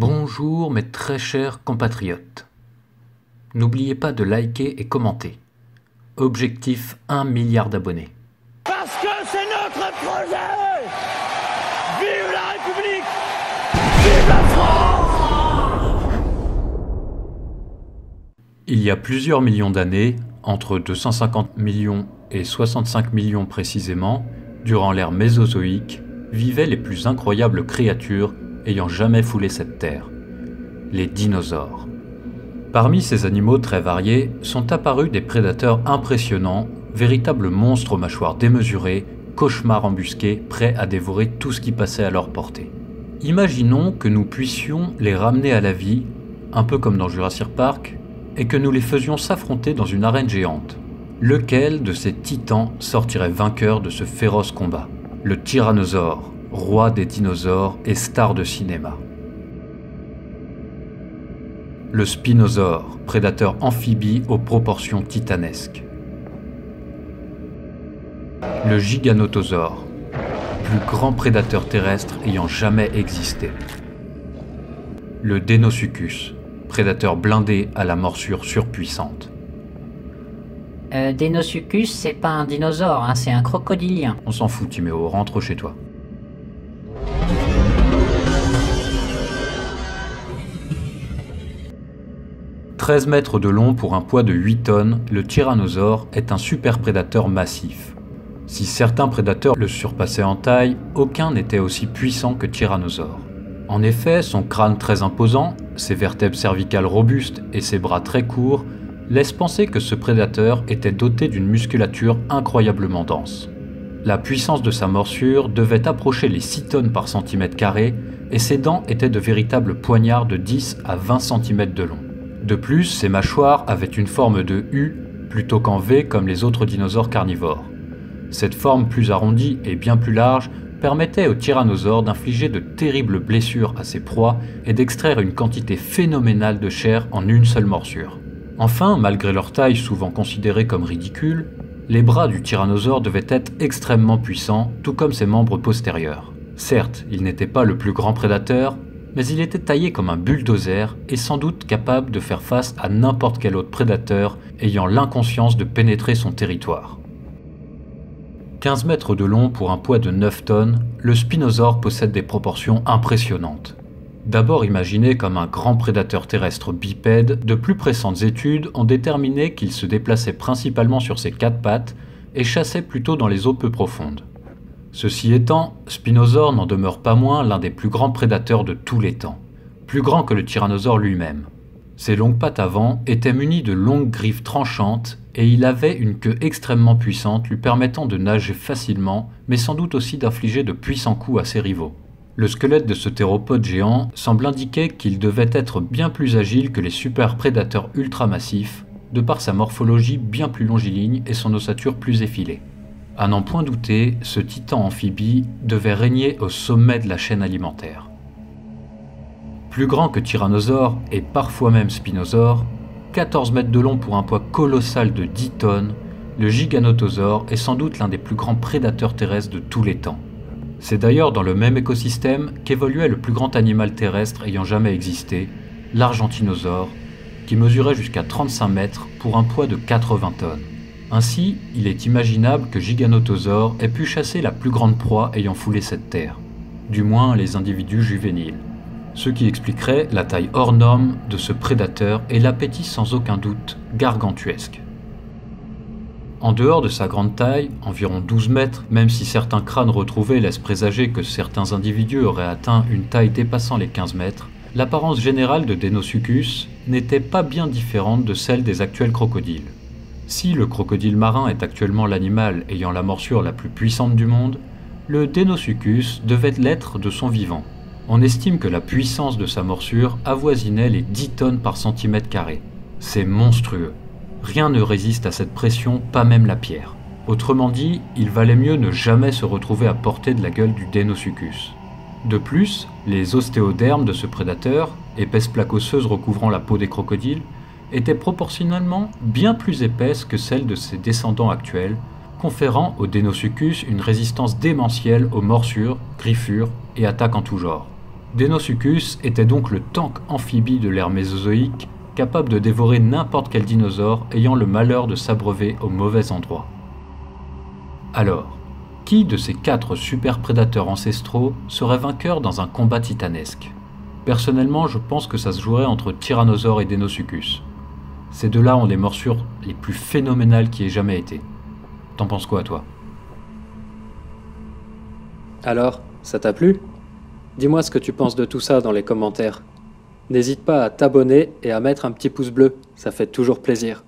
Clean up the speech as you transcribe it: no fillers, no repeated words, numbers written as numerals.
Bonjour mes très chers compatriotes. N'oubliez pas de liker et commenter. Objectif 1 milliard d'abonnés. Parce que c'est notre projet! Vive la République! Vive la France! Il y a plusieurs millions d'années, entre 250 millions et 65 millions précisément, durant l'ère mésozoïque, vivaient les plus incroyables créatures ayant jamais foulé cette terre, les dinosaures. Parmi ces animaux très variés sont apparus des prédateurs impressionnants, véritables monstres aux mâchoires démesurées, cauchemars embusqués, prêts à dévorer tout ce qui passait à leur portée. Imaginons que nous puissions les ramener à la vie, un peu comme dans Jurassic Park, et que nous les faisions s'affronter dans une arène géante. Lequel de ces titans sortirait vainqueur de ce féroce combat? Le tyrannosaure, roi des dinosaures et star de cinéma. Le spinosaure, prédateur amphibie aux proportions titanesques. Le giganotosaure, plus grand prédateur terrestre ayant jamais existé. Le Deinosuchus, prédateur blindé à la morsure surpuissante. Deinosuchus, c'est pas un dinosaure, hein, c'est un crocodilien. On s'en fout, Timéo, rentre chez toi. « 13 mètres de long pour un poids de 8 tonnes, le tyrannosaure est un super prédateur massif. Si certains prédateurs le surpassaient en taille, aucun n'était aussi puissant que Tyrannosaure. En effet, son crâne très imposant, ses vertèbres cervicales robustes et ses bras très courts laissent penser que ce prédateur était doté d'une musculature incroyablement dense. La puissance de sa morsure devait approcher les 6 tonnes par centimètre carré et ses dents étaient de véritables poignards de 10 à 20 cm de long. De plus, ses mâchoires avaient une forme de U plutôt qu'en V comme les autres dinosaures carnivores. Cette forme plus arrondie et bien plus large permettait au tyrannosaure d'infliger de terribles blessures à ses proies et d'extraire une quantité phénoménale de chair en une seule morsure. Enfin, malgré leur taille souvent considérée comme ridicule, les bras du tyrannosaure devaient être extrêmement puissants, tout comme ses membres postérieurs. Certes, il n'était pas le plus grand prédateur, mais il était taillé comme un bulldozer et sans doute capable de faire face à n'importe quel autre prédateur ayant l'inconscience de pénétrer son territoire. 15 mètres de long pour un poids de 9 tonnes, le spinosaure possède des proportions impressionnantes. D'abord imaginé comme un grand prédateur terrestre bipède, de plus récentes études ont déterminé qu'il se déplaçait principalement sur ses 4 pattes et chassait plutôt dans les eaux peu profondes. Ceci étant, Spinosaure n'en demeure pas moins l'un des plus grands prédateurs de tous les temps, plus grand que le tyrannosaure lui-même. Ses longues pattes avant étaient munies de longues griffes tranchantes et il avait une queue extrêmement puissante lui permettant de nager facilement, mais sans doute aussi d'infliger de puissants coups à ses rivaux. Le squelette de ce théropode géant semble indiquer qu'il devait être bien plus agile que les super prédateurs ultramassifs, de par sa morphologie bien plus longiligne et son ossature plus effilée. À n'en point douter, ce titan amphibie devait régner au sommet de la chaîne alimentaire. Plus grand que Tyrannosaure et parfois même Spinosaure, 14 mètres de long pour un poids colossal de 10 tonnes, le Giganotosaure est sans doute l'un des plus grands prédateurs terrestres de tous les temps. C'est d'ailleurs dans le même écosystème qu'évoluait le plus grand animal terrestre ayant jamais existé, l'Argentinosaure, qui mesurait jusqu'à 35 mètres pour un poids de 80 tonnes. Ainsi, il est imaginable que Giganotosaure ait pu chasser la plus grande proie ayant foulé cette terre, du moins les individus juvéniles. Ce qui expliquerait la taille hors norme de ce prédateur et l'appétit sans aucun doute gargantuesque. En dehors de sa grande taille, environ 12 mètres, même si certains crânes retrouvés laissent présager que certains individus auraient atteint une taille dépassant les 15 mètres, l'apparence générale de Deinosuchus n'était pas bien différente de celle des actuels crocodiles. Si le crocodile marin est actuellement l'animal ayant la morsure la plus puissante du monde, le Deinosuchus devait l'être de son vivant. On estime que la puissance de sa morsure avoisinait les 10 tonnes par centimètre carré. C'est monstrueux. Rien ne résiste à cette pression, pas même la pierre. Autrement dit, il valait mieux ne jamais se retrouver à portée de la gueule du Deinosuchus. De plus, les ostéodermes de ce prédateur, épaisses plaques osseuses recouvrant la peau des crocodiles, étaient proportionnellement bien plus épaisses que celles de ses descendants actuels, conférant au Deinosuchus une résistance démentielle aux morsures, griffures et attaques en tout genre. Deinosuchus était donc le tank amphibie de l'ère mésozoïque, capable de dévorer n'importe quel dinosaure ayant le malheur de s'abreuver au mauvais endroit. Alors, qui de ces 4 super prédateurs ancestraux serait vainqueur dans un combat titanesque? Personnellement, je pense que ça se jouerait entre Tyrannosaure et Deinosuchus. Ces deux-là ont les morsures les plus phénoménales qui aient jamais été. T'en penses quoi, toi? Alors, ça t'a plu? Dis-moi ce que tu penses de tout ça dans les commentaires. N'hésite pas à t'abonner et à mettre un petit pouce bleu, ça fait toujours plaisir.